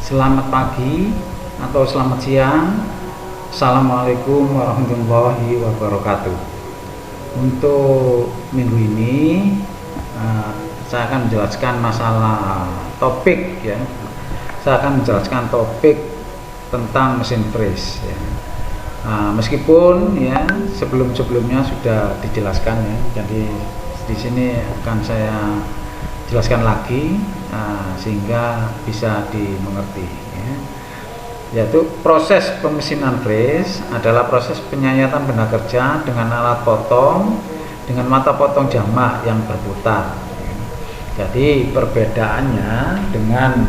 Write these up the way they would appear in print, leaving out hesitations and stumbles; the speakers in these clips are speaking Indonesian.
Selamat pagi atau selamat siang. Assalamualaikum warahmatullahi wabarakatuh. Untuk minggu ini saya akan menjelaskan masalah topik ya. Saya akan menjelaskan topik tentang mesin freeze ya. Meskipun ya sebelumnya sudah dijelaskan ya. Jadi di sini akan saya jelaskan lagi sehingga bisa dimengerti ya. Yaitu proses pemesinan freeze adalah proses penyayatan benda kerja dengan alat potong dengan mata potong jamak yang berputar. Jadi perbedaannya dengan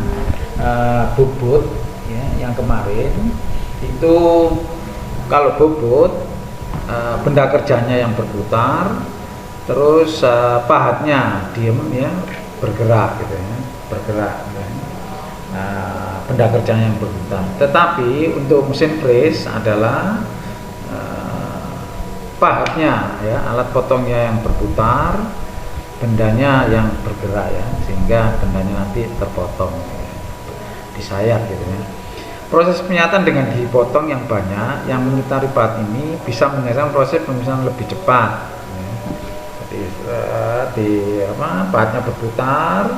bobot ya, yang kemarin itu, kalau bobot benda kerjanya yang berputar, terus pahatnya diem ya, bergerak gitu ya, bergerak gitu ya. Benda kerjanya yang berputar. Tetapi untuk mesin freeze adalah pahatnya ya, alat potongnya yang berputar, bendanya yang bergerak ya, sehingga bendanya nanti terpotong ya, disayat gitu ya. Proses penyayatan dengan gigi potong yang banyak yang mengitari pahat ini bisa menyelesaikan proses pemisahan lebih cepat. Pahatnya berputar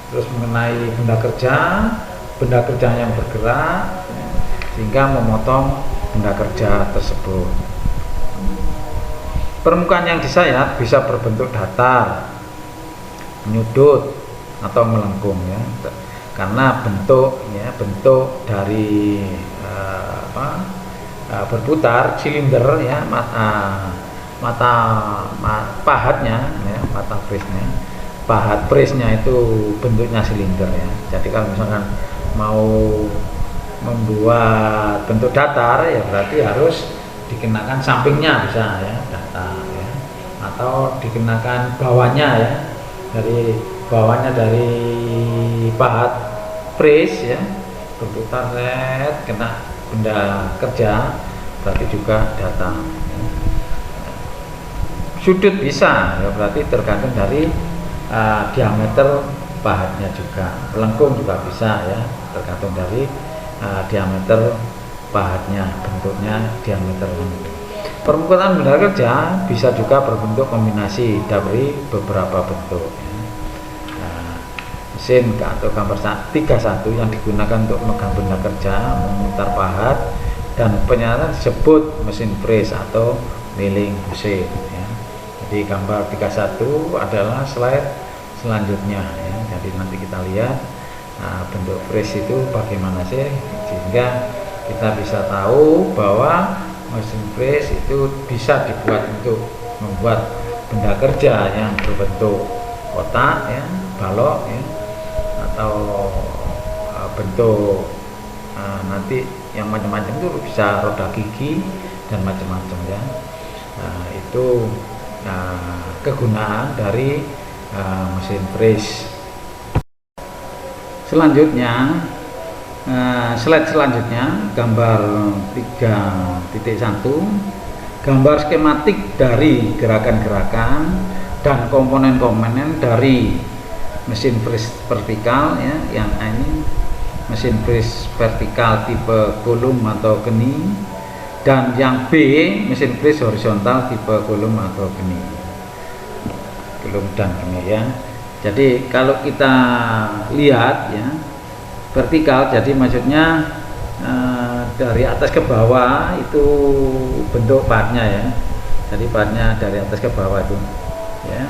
terus mengenai benda kerja yang bergerak ya, sehingga memotong benda kerja tersebut. Permukaan yang disayat bisa berbentuk datar, menyudut atau melengkung ya, karena bentuk dari berputar silinder ya, pahatnya ya, mata freeze-nya, pahat freeze-nya itu bentuknya silinder ya. Jadi kalau misalkan mau membuat bentuk datar ya berarti harus dikenakan sampingnya bisa ya, datar ya, atau dikenakan bawahnya ya, dari bawahnya dari pahat freeze ya, berputar kena benda kerja berarti juga datar ya. Sudut bisa ya, berarti tergantung dari diameter pahatnya juga. Melengkung juga bisa ya, tergantung dari diameter pahatnya, bentuknya diameter. Permukaan benda kerja bisa juga berbentuk kombinasi dari beberapa bentuk ya. Mesin atau gambar 31 yang digunakan untuk memegang benda kerja, memutar pahat dan penyayatan disebut mesin freeze atau milling mesin ya. Jadi gambar 31 adalah slide selanjutnya ya. Jadi nanti kita lihat bentuk freeze itu bagaimana sih, sehingga kita bisa tahu bahwa mesin freeze itu bisa dibuat untuk membuat benda kerja yang berbentuk kotak ya, balok ya, atau bentuk nanti yang macam-macam itu bisa roda gigi dan macam-macam ya. Itu kegunaan dari mesin freeze. Selanjutnya slide selanjutnya gambar 3.1, gambar skematik dari gerakan-gerakan dan komponen-komponen dari mesin freeze vertikal ya, yang ini mesin freeze vertikal tipe kolom atau geni, dan yang B mesin freeze horizontal tipe kolom atau geni, kolom dan geni ya. Jadi kalau kita lihat ya, vertikal jadi maksudnya dari atas ke bawah itu bentuk pahatnya ya. Jadi pahatnya dari atas ke bawah itu ya,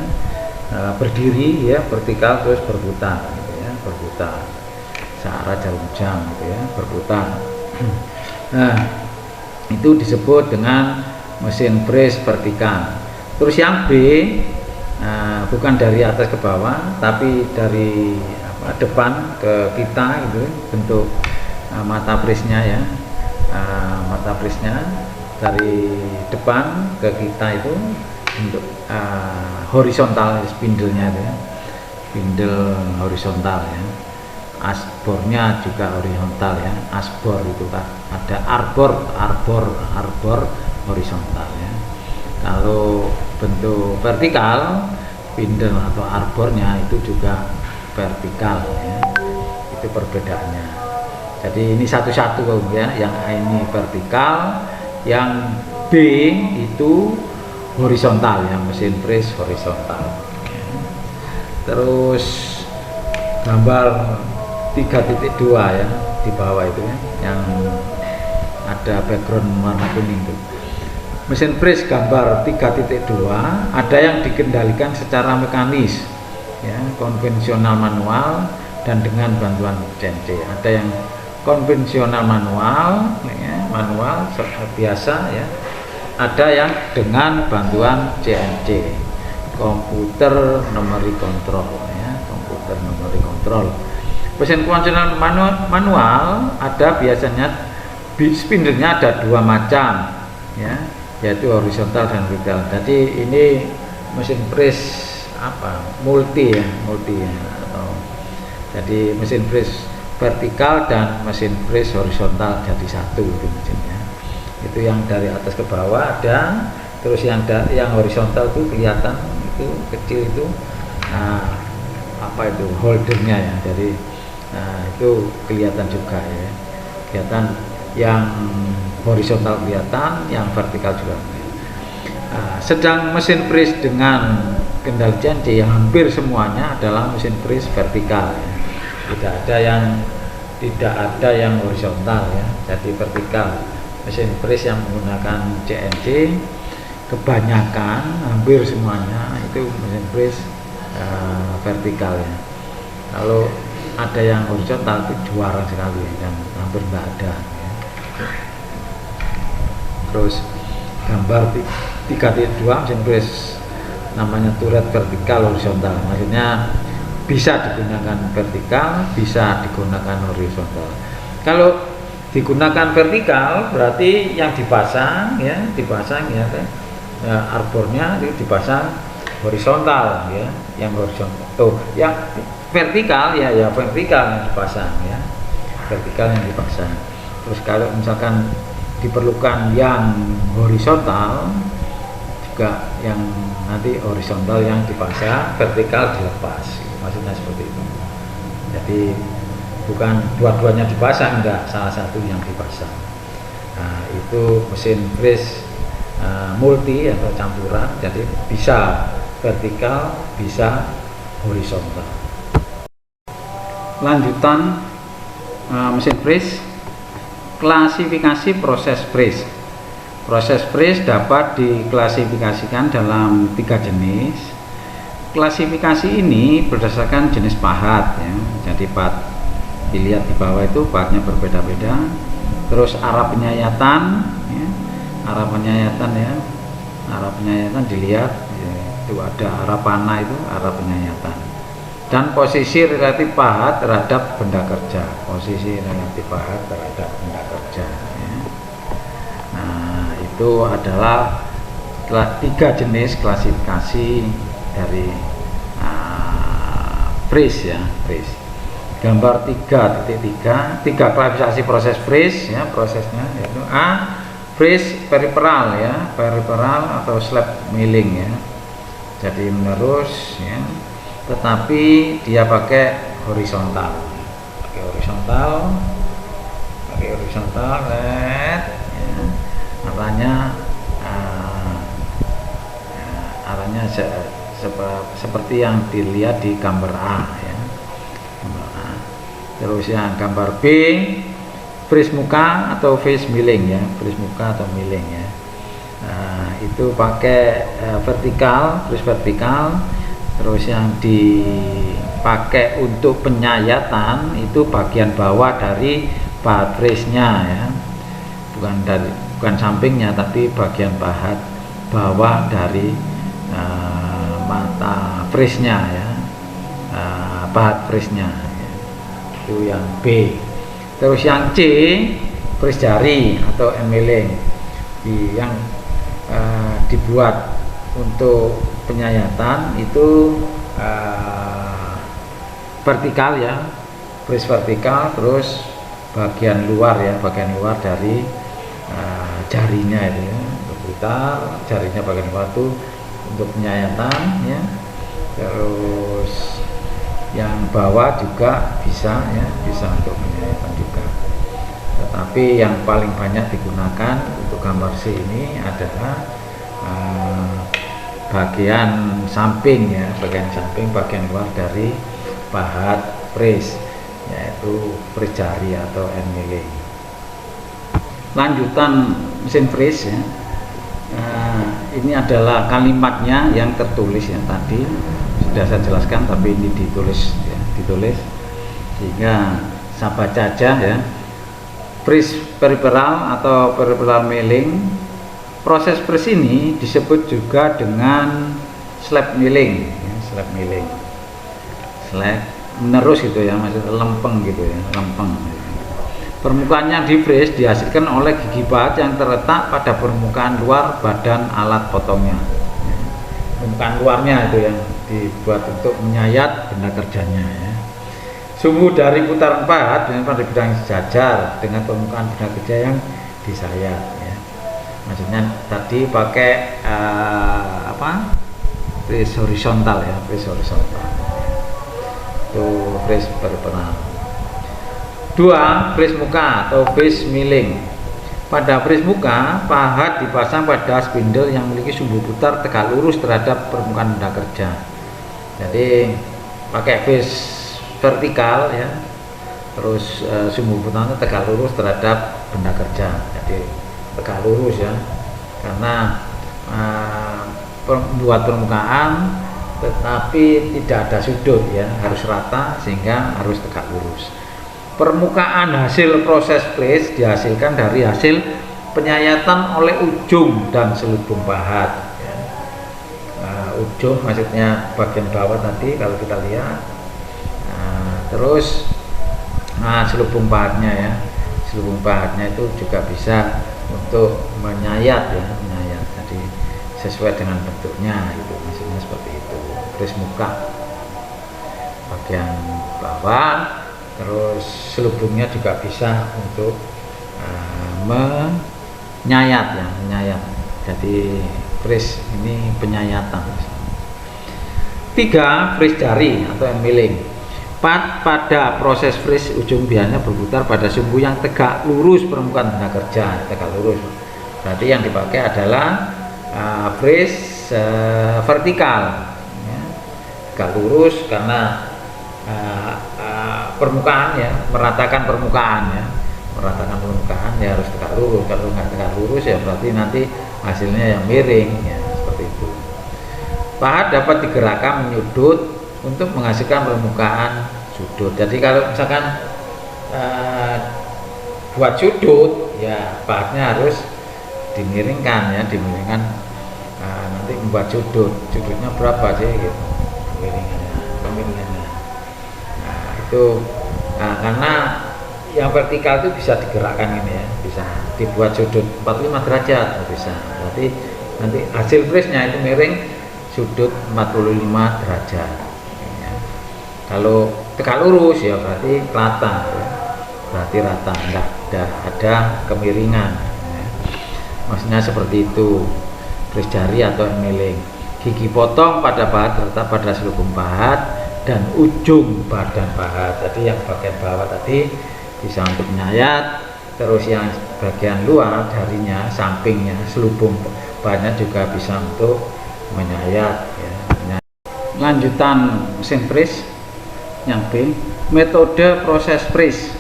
berdiri ya, vertikal terus berputar gitu ya, berputar searah jarum jam gitu ya, berputar. Nah, itu disebut dengan mesin freeze vertikal. Terus yang B bukan dari atas ke bawah tapi dari depan ke kita gitu, bentuk mata freeze-nya ya, mata freeze-nya dari depan ke kita itu bentuk horizontal, spindle-nya itu ya, spindle horizontal ya. Asbornya juga horizontal ya, asbor itu kan ada arbor horizontal ya. Kalau bentuk vertikal, spindle atau arbornya itu juga vertikal ya. Itu perbedaannya. Jadi ini satu-satu ya, yang A ini vertikal, yang B itu horizontal ya, mesin pres horizontal. Terus gambar 3.2 ya di bawah itu ya, yang ada background warna kuning itu. Mesin pres gambar 3.2 ada yang dikendalikan secara mekanis ya, konvensional manual dan dengan bantuan CNC. Ada yang konvensional manual ya, manual biasa ya, ada yang dengan bantuan CNC, komputer numeric control ya, komputer numeric control. Mesin konvensional manual ada biasanya spindlenya ada dua macam ya, yaitu horizontal dan vertikal. Jadi ini mesin pres multi ya, atau jadi mesin pres vertikal dan mesin pres horizontal jadi satu itu mesinnya. Itu yang dari atas ke bawah ada, terus yang horizontal itu kelihatan itu kecil itu itu holdernya ya. Jadi itu kelihatan juga ya, kelihatan yang horizontal kelihatan, yang vertikal juga. Sedang mesin pres dengan kendali CNC yang hampir semuanya adalah mesin pres vertikal ya. Tidak ada yang horizontal ya, jadi vertikal. Mesin pres yang menggunakan CNC kebanyakan hampir semuanya itu mesin pres vertikal ya. Kalau ada yang horizontal itu jarang sekali dan hampir tidak ada ya. Terus gambar 3.2 mesin pres namanya turret vertikal horizontal, maksudnya bisa digunakan vertikal, bisa digunakan horizontal. Kalau digunakan vertikal berarti yang dipasang ya, arbornya itu dipasang horizontal ya, yang horizontal. Yang vertikal ya vertikal yang dipasang ya, vertikal yang dipasang. Terus kalau misalkan diperlukan yang horizontal juga, yang nanti horizontal yang dipasang, vertikal dilepas. Maksudnya seperti itu. Jadi bukan dua-duanya dipasang, enggak, salah satu yang dipasang. Nah, itu mesin pres multi atau campuran, jadi bisa vertikal, bisa horizontal. Lanjutan mesin pres, klasifikasi proses pres. Proses pres dapat diklasifikasikan dalam 3 jenis. Klasifikasi ini berdasarkan jenis pahat ya. Jadi pahat dilihat di bawah itu pahatnya berbeda-beda. Terus arah penyayatan ya. Arah penyayatan dilihat ya, itu ada arah panah, itu arah penyayatan. Dan posisi relatif pahat terhadap benda kerja. Posisi relatif pahat terhadap benda kerja ya. Nah, itu adalah 3 jenis klasifikasi dari pres ya, pres. Gambar 3.3, 3 klasifikasi proses pres ya, prosesnya yaitu A, pres periferal ya, periferal atau slab milling ya. Jadi menerus ya, tetapi dia pakai horizontal. Pakai horizontal ya. Arahnya seperti yang dilihat di gambar A ya. Gambar A. Terus yang gambar B, pres muka atau face milling ya, pres muka atau milling ya. Nah, itu pakai vertikal, pres vertikal. Terus yang dipakai untuk penyayatan itu bagian bawah dari pahat presnya ya, bukan sampingnya, tapi bagian pahat bawah dari mata presnya ya, pahat presnya ya. Itu yang B. Terus yang C, pres jari atau milling yang dibuat untuk penyayatan itu vertikal ya, pres vertikal. Terus bagian luar ya, bagian luar dari jarinya itu ya, berputar jarinya bagian luar itu untuk penyayatan ya. Terus yang bawah juga bisa ya, bisa untuk penyayatan juga. tetapi yang paling banyak digunakan untuk gambar C ini adalah bagian samping ya, bagian luar dari pahat fris, yaitu fris jari atau end milling. Lanjutan mesin fris ya. Ini adalah kalimatnya yang tertulis yang tadi sudah saya jelaskan, tapi ini ditulis ya, sehingga saya baca aja ya. Fris periferal atau periferal milling. Proses fris ini disebut juga dengan slab milling ya, slab menerus gitu ya, maksudnya lempeng gitu ya, lempeng. Permukaannya di fris dihasilkan oleh gigi pahat yang terletak pada permukaan luar badan alat potongnya. Permukaan luarnya itu yang dibuat untuk menyayat benda kerjanya ya. Sumbu dari putaran pahat pada bidang sejajar dengan permukaan benda kerja yang disayat ya. Maksudnya tadi pakai fris horizontal ya, fris horizontal. Itu fris periferal. 2. Fris muka atau fris milling. Pada fris muka, pahat dipasang pada spindle yang memiliki sumbu putar tegak lurus terhadap permukaan benda kerja. Jadi pakai fris vertikal ya, terus sumbu putarnya tegak lurus terhadap benda kerja. Jadi tegak lurus ya, karena membuat permukaan tetapi tidak ada sudut ya, harus rata sehingga harus tegak lurus. Permukaan hasil proses fris dihasilkan dari hasil penyayatan oleh ujung dan selubung pahat ya. Ujung maksudnya bagian bawah tadi kalau kita lihat, terus selubung pahatnya ya, selubung pahatnya itu juga bisa untuk menyayat ya, menyayat. Jadi sesuai dengan bentuknya itu, maksudnya seperti itu. Fris muka bagian bawah, terus selubungnya juga bisa untuk menyayat ya, menyayat. Jadi fris ini penyayatan. 3. Fris jari atau end milling. Pada proses fris ujung biasanya berputar pada sumbu yang tegak lurus permukaan benda kerja, tegak lurus. Berarti yang dipakai adalah fris vertikal ya, tegak lurus karena permukaan ya, meratakan permukaan ya, meratakan permukaan ya harus tegak lurus. Kalau nggak tegak lurus ya berarti nanti hasilnya yang miring ya, seperti itu. Pahat dapat digerakkan menyudut untuk menghasilkan permukaan sudut. Jadi kalau misalkan buat sudut ya pahatnya harus dimiringkan ya, dimiringkan nanti membuat sudutnya berapa sih gitu pemiringannya. Karena yang vertikal itu bisa digerakkan ini ya, bisa dibuat sudut 45 derajat bisa. Berarti nanti hasil frisnya itu miring sudut 45 derajat ya. Kalau tegak lurus ya berarti rata ya. Berarti rata, enggak ada kemiringan ya. Maksudnya seperti itu fris jari atau end milling. Gigi potong pada pahat terletak pada selubung pahat dan ujung badan pahat. Jadi yang bagian bawah tadi bisa untuk menyayat, terus yang bagian luar jarinya, sampingnya, selubung pahatnya juga bisa untuk menyayat ya. Lanjutan mesin fris yang B, metode proses fris.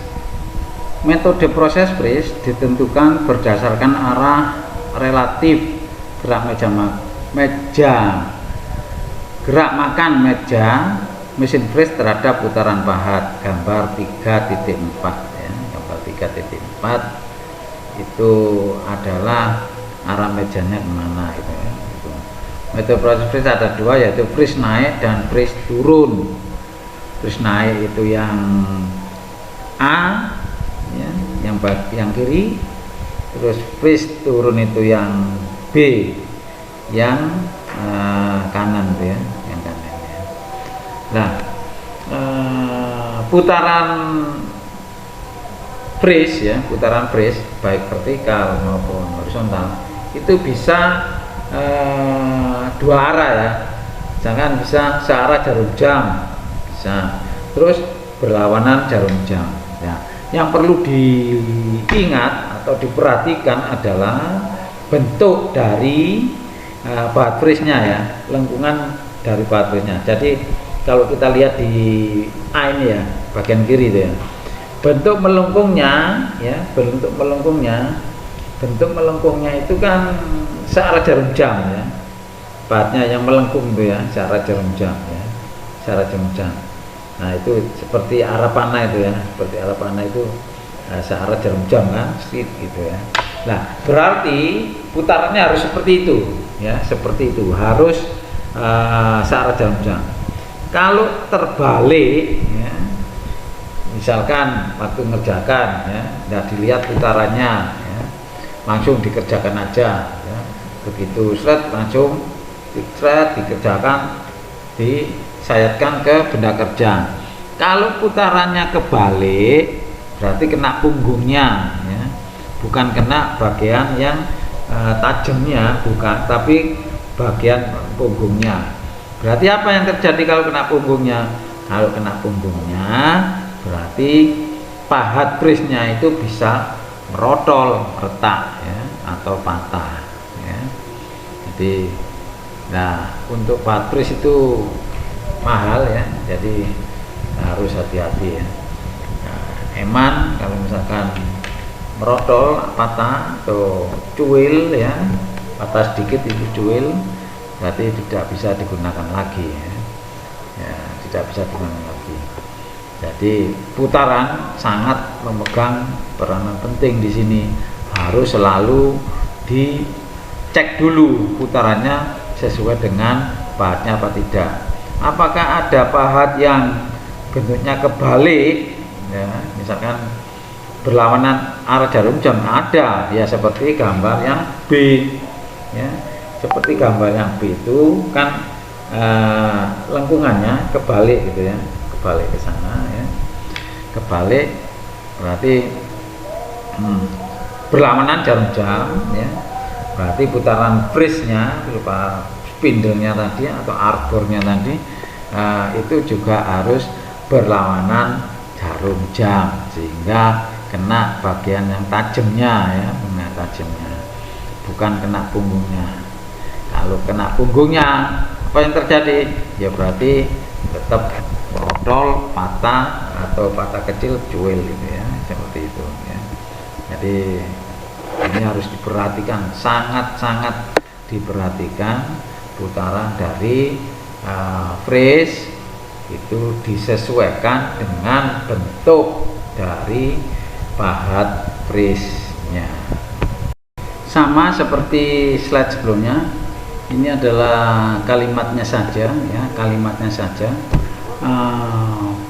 Metode proses fris ditentukan berdasarkan arah relatif gerak gerak makan meja mesin fris terhadap putaran pahat. Gambar 3.4 ya, gambar 3.4 itu adalah arah mejanya kemana itu ya. Metode proses fris ada dua, yaitu fris naik dan fris turun. Fris naik itu yang A ya, yang kiri, terus fris turun itu yang B yang kanan tuh ya, yang kanan ya. Nah, putaran fris ya, putaran fris baik vertikal maupun horizontal itu bisa dua arah ya, jangan bisa searah jarum jam bisa, terus berlawanan jarum jam ya. yang perlu diingat atau diperhatikan adalah bentuk dari bahat frisnya ya, lengkungan dari bahat frisnya. Jadi kalau kita lihat di A ini ya, bagian kiri itu ya, bentuk melengkungnya ya, bentuk melengkungnya itu kan searah jarum jam ya, bahatnya yang melengkung itu ya, searah jarum jam ya, searah jarum jam. Nah itu seperti arah panah itu ya, seperti arah panah itu searah jarum jam kan, straight gitu ya. Nah berarti putarannya harus seperti itu ya, seperti itu harus searah jarum jam. Kalau terbalik ya, misalkan waktu ngerjakan ya, nggak dilihat putarannya ya, langsung dikerjakan aja ya. Begitu seret langsung dikerjakan, disayatkan ke benda kerja. Kalau putarannya kebalik berarti kena punggungnya ya, bukan kena bagian yang tajamnya, bukan, tapi bagian punggungnya. Berarti apa yang terjadi kalau kena punggungnya? Kalau kena punggungnya berarti pahat frisnya itu bisa merotol, retak ya, atau patah ya. Jadi nah untuk pahat fris itu mahal ya, jadi harus hati-hati ya. Nah, eman kalau misalkan merotol, patah atau cuil ya, patah sedikit itu cuil, berarti tidak bisa digunakan lagi ya. Ya, tidak bisa digunakan lagi. Jadi putaran sangat memegang peranan penting di sini, harus selalu dicek dulu putarannya sesuai dengan pahatnya apa tidak. Apakah ada pahat yang bentuknya kebalik ya, misalkan berlawanan arah jarum jam, ada ya, seperti gambar yang B ya, seperti gambar yang B itu kan lengkungannya kebalik gitu ya, kebalik ke sana ya, kebalik berarti berlawanan jarum jam ya, berarti putaran frisnya berupa spindle-nya tadi atau arbornya tadi itu juga harus berlawanan jarum jam sehingga kena bagian yang tajamnya ya, kena tajamnya, bukan kena punggungnya. Kalau kena punggungnya apa yang terjadi? Ya berarti tetap merotol, patah atau patah kecil, cuil gitu ya, seperti itu ya. Jadi ini harus diperhatikan, sangat-sangat diperhatikan putaran dari fris itu disesuaikan dengan bentuk dari pahat frisnya. Sama seperti slide sebelumnya, ini adalah kalimatnya saja ya, kalimatnya saja.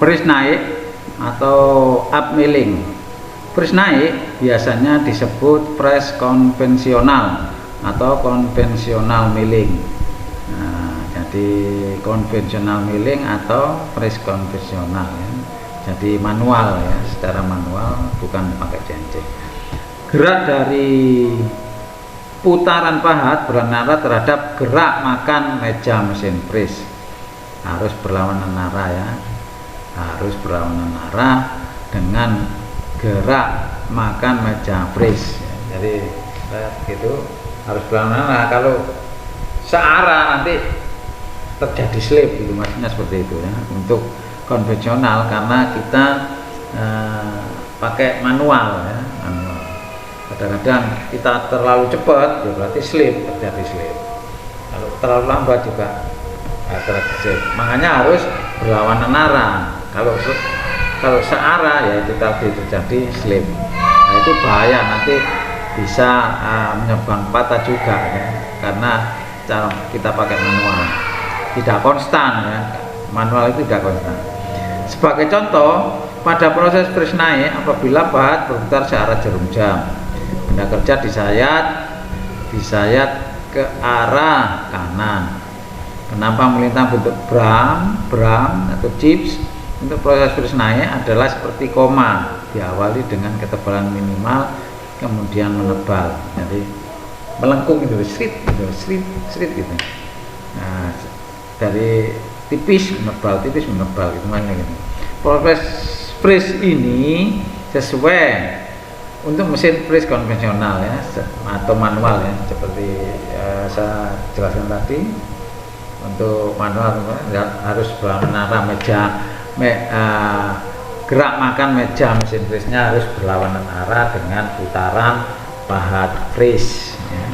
Fris naik atau up milling. Fris naik biasanya disebut press konvensional atau konvensional milling. Nah, jadi konvensional milling atau press konvensional ya. Jadi manual ya, secara manual, bukan pakai CNC. Gerak dari putaran pahat berlawanan terhadap gerak makan meja mesin fris, harus berlawanan arah ya, harus berlawanan arah dengan gerak makan meja fris ya. Jadi gitu harus berlawanan arah. Kalau searah nanti terjadi slip gitu, maksudnya seperti itu ya. Untuk konvensional karena kita pakai manual ya, manual. Kadang-kadang kita terlalu cepat ya berarti slip, terjadi slip. Kalau terlalu lambat juga terjadi slip. Makanya harus berlawanan arah. Kalau searah ya itu tadi terjadi slip. Nah itu bahaya, nanti bisa menyebabkan patah juga ya, karena cara kita pakai manual tidak konstan ya, manual itu tidak konstan. Sebagai contoh, pada proses fris naik apabila pahat berputar searah jarum jam, benda kerja disayat ke arah kanan. Kenapa melintang bentuk bram atau chips? Untuk proses fris naik adalah seperti koma, diawali dengan ketebalan minimal kemudian menebal. Jadi melengkung gitu, srit gitu. Nah, dari tipis menebal gitu makanya gitu. Proses fris ini sesuai untuk mesin fris konvensional ya atau manual ya, seperti saya jelaskan tadi. Untuk manual harus menara gerak makan meja mesin frisnya harus berlawanan arah dengan putaran pahat fris ya.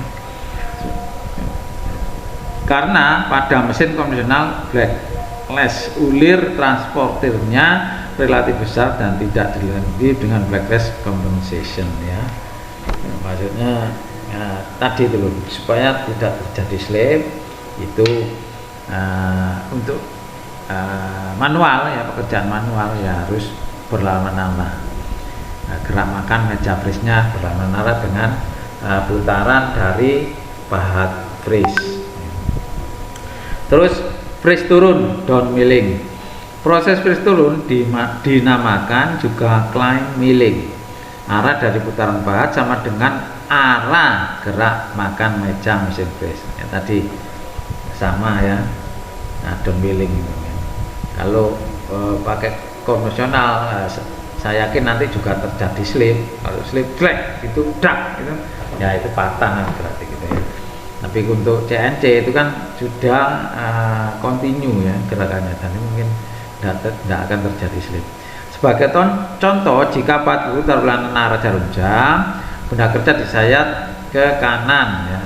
Karena pada mesin konvensional blacklist ulir transportirnya relatif besar dan tidak dilengkapi dengan blacklist compensation ya. Maksudnya tadi itu loh, supaya tidak terjadi slip itu untuk manual ya, pekerjaan manual ya harus berlawanan arah. Gerak makan meja frisnya berlawanan arah dengan putaran dari pahat fris. Terus fris turun, down milling. Proses fris turun dinamakan juga climb milling. Arah dari putaran pahat sama dengan arah gerak makan meja mesin fris. Ya, tadi sama ya. Nah, down milling itu. Kalau pakai konvensional, saya yakin nanti juga terjadi slip. Kalau slip drag itu dak gitu, ya itu patah nanti berarti gitu ya. Tapi untuk CNC itu kan sudah continue ya gerakannya, dan mungkin tidak akan terjadi slip. Sebagai contoh, jika pahat berlawanan arah jarum jam, benda kerja disayat ke kanan ya.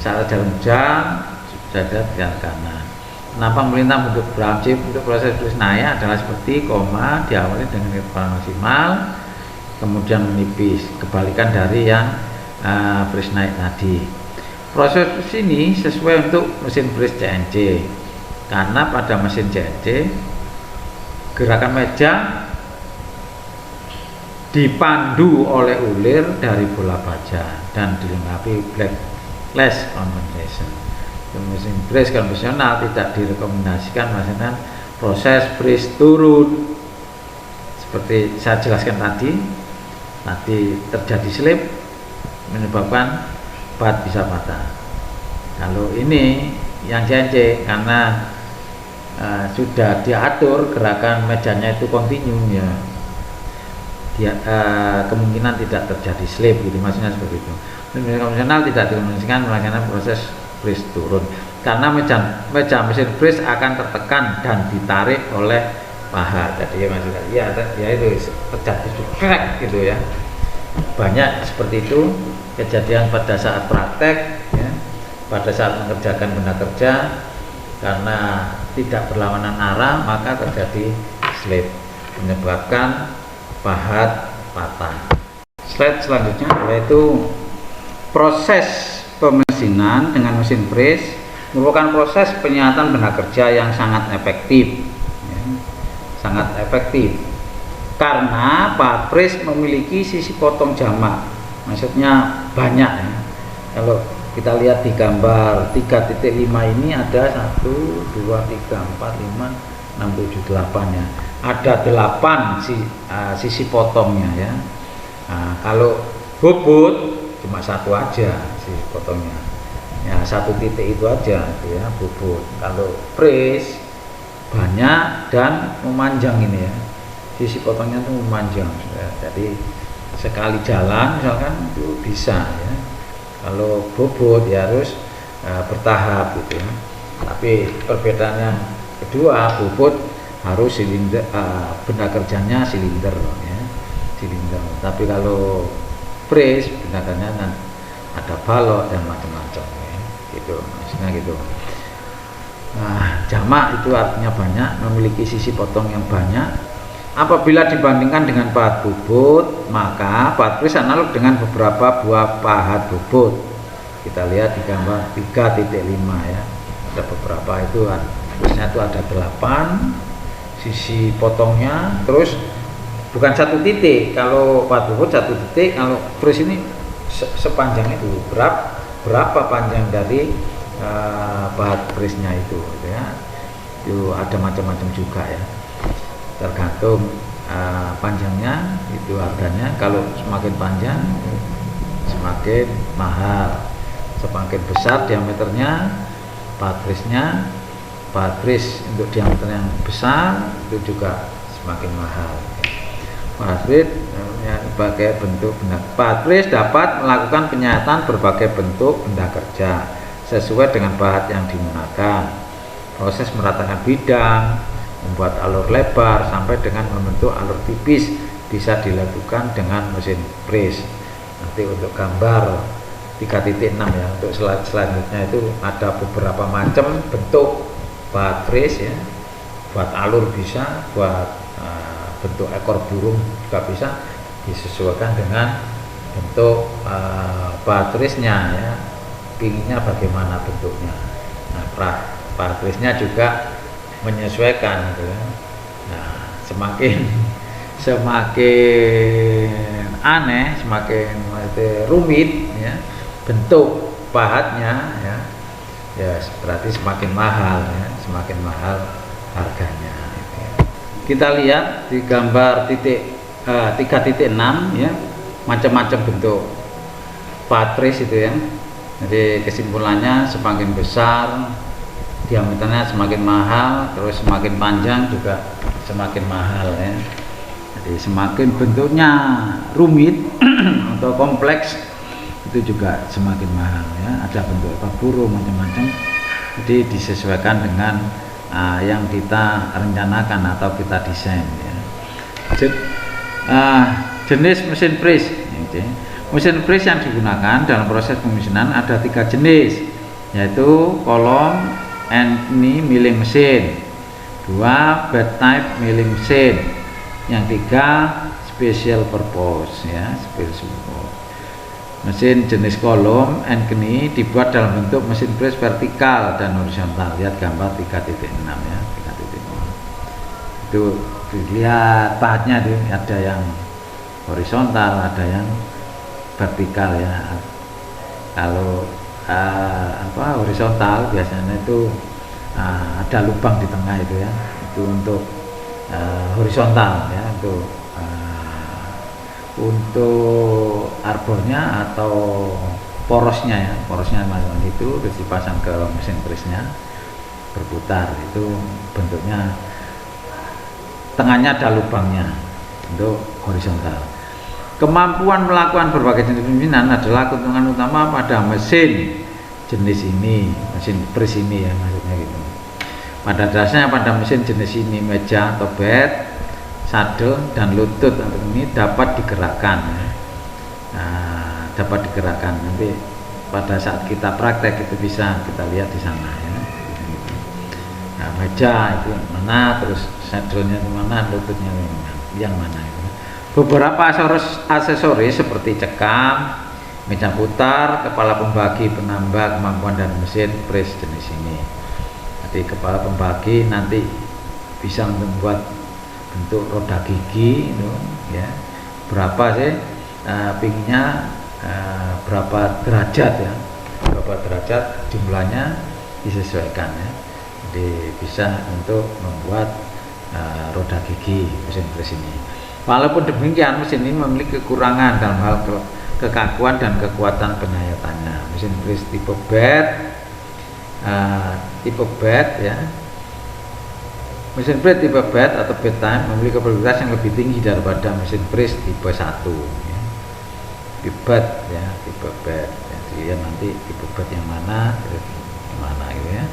Saat jarum jam sudah ke kanan. Kenapa melintang bentuk berlangsung untuk proses fris naik adalah seperti koma diawali dengan kecepatan maksimal, kemudian menipis, kebalikan dari yang fris naik tadi. Proses fris ini sesuai untuk mesin fris CNC, karena pada mesin CNC gerakan meja dipandu oleh ulir dari bola baja dan dilengkapi blacklist compensation. Mesin fris konvensional tidak direkomendasikan melaksanakan proses fris turun seperti saya jelaskan tadi terjadi slip menyebabkan pahat bisa patah. Kalau ini yang CNC karena sudah diatur gerakan mejanya itu kontinu ya, kemungkinan tidak terjadi slip gitu, maksudnya seperti itu. Mesin konvensional tidak direkomendasikan melaksanakan proses fris turun karena meja mesin fris akan tertekan dan ditarik oleh pahat. Jadi maksudnya ya itu terjadi crack gitu ya. Banyak seperti itu kejadian pada saat praktek ya, pada saat mengerjakan benda kerja, karena tidak berlawanan arah maka terjadi slip menyebabkan pahat patah. Slide selanjutnya yaitu proses pemesinan dengan mesin fris merupakan proses penyihatan benda kerja yang sangat efektif ya, sangat efektif karena pahat fris memiliki sisi potong jamak, maksudnya banyak ya. Kalau kita lihat di gambar 3.5 ini ada 1, 2, 3, 4, 5, 6, 7, 8 ya, ada 8 sisi potongnya ya. Nah, kalau bobot cuma satu aja sisi potongnya ya, satu titik itu aja ya bobot. Kalau fris banyak dan memanjang ini ya, sisi potongnya itu memanjang ya. Jadi sekali jalan misalkan itu bisa ya. Kalau bobot ya harus bertahap gitu ya. Tapi perbedaan yang kedua, bobot harus silinder, benda kerjanya silinder ya, silinder. Tapi kalau fris benda kerjanya ada balok dan macam-macam ya, gitu maksudnya gitu. Nah, jamak itu artinya banyak, memiliki sisi potong yang banyak. Apabila dibandingkan dengan pahat bobot, maka pahat fris analog dengan beberapa buah pahat bobot. Kita lihat di gambar 3.5 ya, ada beberapa itu, frisnya itu ada 8 sisi potongnya, terus bukan satu titik. Kalau pahat bobot satu titik, kalau fris ini sepanjang itu berapa panjang dari pahat frisnya itu ya. Itu ada macam-macam juga ya, tergantung panjangnya itu harganya. Kalau semakin panjang semakin mahal, semakin besar diameternya pahat frisnya, pahat fris untuk diameter yang besar itu juga semakin mahal. Patris ya, sebagai bentuk benda. Patris dapat melakukan penyayatan berbagai bentuk benda kerja sesuai dengan bahan yang digunakan. Proses meratakan bidang, membuat alur lebar sampai dengan membentuk alur tipis bisa dilakukan dengan mesin pres. Nanti untuk gambar 3.6 ya, untuk selanjutnya itu ada beberapa macam bentuk patris ya, buat alur bisa, buat bentuk ekor burung juga bisa, disesuaikan dengan bentuk patrisnya ya, pinginnya bagaimana bentuknya. Nah, patrisnya juga menyesuaikan gitu ya. Nah, semakin aneh, semakin rumit ya bentuk pahatnya ya, ya berarti semakin mahal ya, semakin mahal harganya gitu ya. Kita lihat di gambar 3.6 ya, macam-macam bentuk patris itu ya. Jadi kesimpulannya semakin besar diameternya semakin mahal, terus semakin panjang juga semakin mahal ya. Jadi semakin bentuknya rumit atau kompleks itu juga semakin mahal ya. Ada bentuk ekor burung macam-macam, jadi disesuaikan dengan yang kita rencanakan atau kita desain ya. Jenis mesin pres. Mesin pres yang digunakan dalam proses pemesinan ada 3 jenis, yaitu kolom ini milling mesin, 2 bed type milling mesin, yang 3 special purpose ya, special purpose. Mesin jenis kolom ini dibuat dalam bentuk mesin pres vertikal dan horizontal. Lihat gambar 3.6 ya, 3.6. Itu dilihat pahatnya tuh, ada yang horizontal, ada yang vertikal ya. Kalau horizontal biasanya itu ada lubang di tengah itu ya, itu untuk horizontal ya, untuk arbornya atau porosnya ya, porosnya macam itu terus dipasang ke mesin presnya berputar, itu bentuknya tengahnya ada lubangnya untuk horizontal. Kemampuan melakukan berbagai jenis pemimpinan adalah keuntungan utama pada mesin jenis ini, mesin pres ini ya maksudnya gitu. Pada dasarnya pada mesin jenis ini meja atau bed, saddle dan lutut untuk ini dapat digerakkan ya. Nah, dapat digerakkan, nanti pada saat kita praktek itu bisa kita lihat di sana ya. Nah, meja itu mana, terus saddle-nya di mana, lututnya yang mana itu. Beberapa aksesoris seperti cekam, meja putar, kepala pembagi penambah kemampuan dan mesin pres jenis ini. Jadi kepala pembagi nanti bisa membuat bentuk roda gigi itu ya, berapa sih pinginnya, berapa derajat ya, berapa derajat jumlahnya disesuaikan ya. Jadi bisa untuk membuat roda gigi mesin pres ini. Walaupun demikian, mesin ini memiliki kekurangan dalam hal kekakuan dan kekuatan penyayatannya. Mesin pres tipe bed ya. Mesin pres tipe bed atau bed time memiliki kapabilitas yang lebih tinggi daripada mesin pres tipe 1 ya. Tipe bed ya, tipe bed. Jadi ya nanti tipe bed yang mana gitu ya.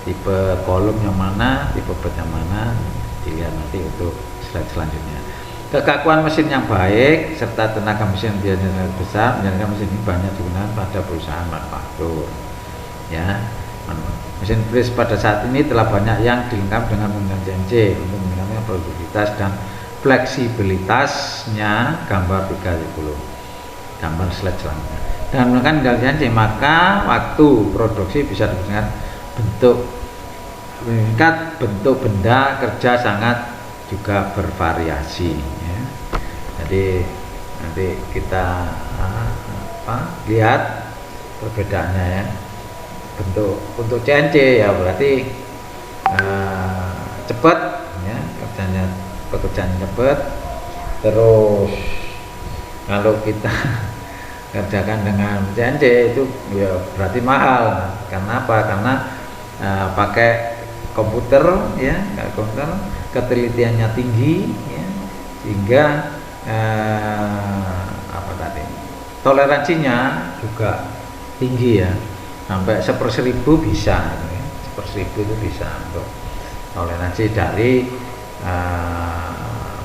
Tipe kolom yang mana, tipe bed yang mana, dilihat nanti untuk slide selanjutnya. Kekakuan mesin yang baik serta tenaga mesin yang biasanya besar menjadikan mesin ini banyak digunakan pada perusahaan manufaktur ya. Mesin pres pada saat ini telah banyak yang dilengkapi dengan penggunaan CNC untuk meningkatkan produktivitas dan fleksibilitasnya. Gambar 30, gambar slide selanjutnya. Dengan menggunakan CNC maka waktu produksi bisa diberikan meningkat bentuk benda kerja sangat juga bervariasi ya. Jadi nanti kita lihat perbedaannya ya. Bentuk untuk CNC ya berarti cepat ya, pekerjaan cepat. Terus kalau kita kerjakan dengan CNC itu ya berarti mahal. Karena apa? Karena pakai komputer ya, komputer ketelitiannya tinggi ya, sehingga toleransinya juga tinggi ya, sampai 1/1000 bisa, 1/1000 itu bisa untuk toleransi dari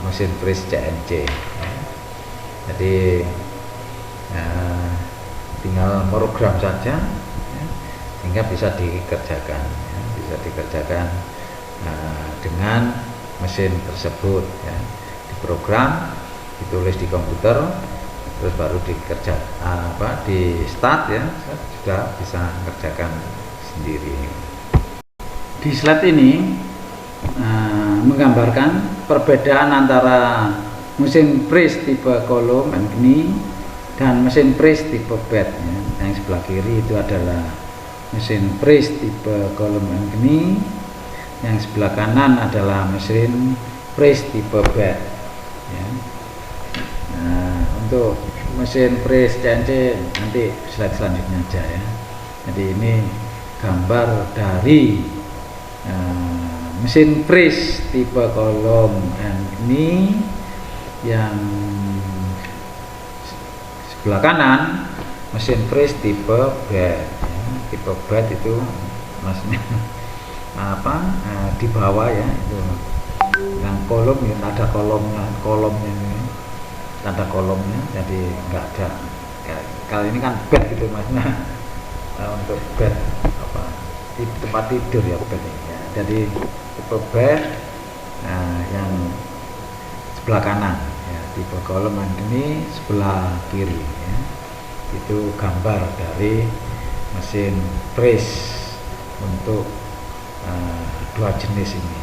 mesin freeze CNC ya. Jadi tinggal program saja ya, sehingga bisa dikerjakan ya, dengan mesin tersebut ya. Diprogram, ditulis di komputer, terus baru di start ya, sudah bisa mengerjakan sendiri. Di slide ini menggambarkan perbedaan antara mesin freeze tipe column and knee dan mesin freeze tipe bed ya. Yang sebelah kiri itu adalah mesin freeze tipe column and knee, yang sebelah kanan adalah mesin freeze tipe bed ya. Untuk mesin freeze CNC nanti slide selanjutnya aja ya. Jadi ini gambar dari mesin freeze tipe column and knee, yang sebelah kanan mesin freeze tipe bed ya. Tipe bed itu maksudnya di bawah ya, itu yang kolom ya, ada kolomnya ini, tanda kolomnya, jadi enggak ada. Kali ini kan bed gitu maksudnya, untuk bed di tempat tidur ya bed ya. Jadi tipe bed yang sebelah kanan ya, tipe kolom ini sebelah kiri ya. Itu gambar dari mesin freeze untuk dua jenis ini.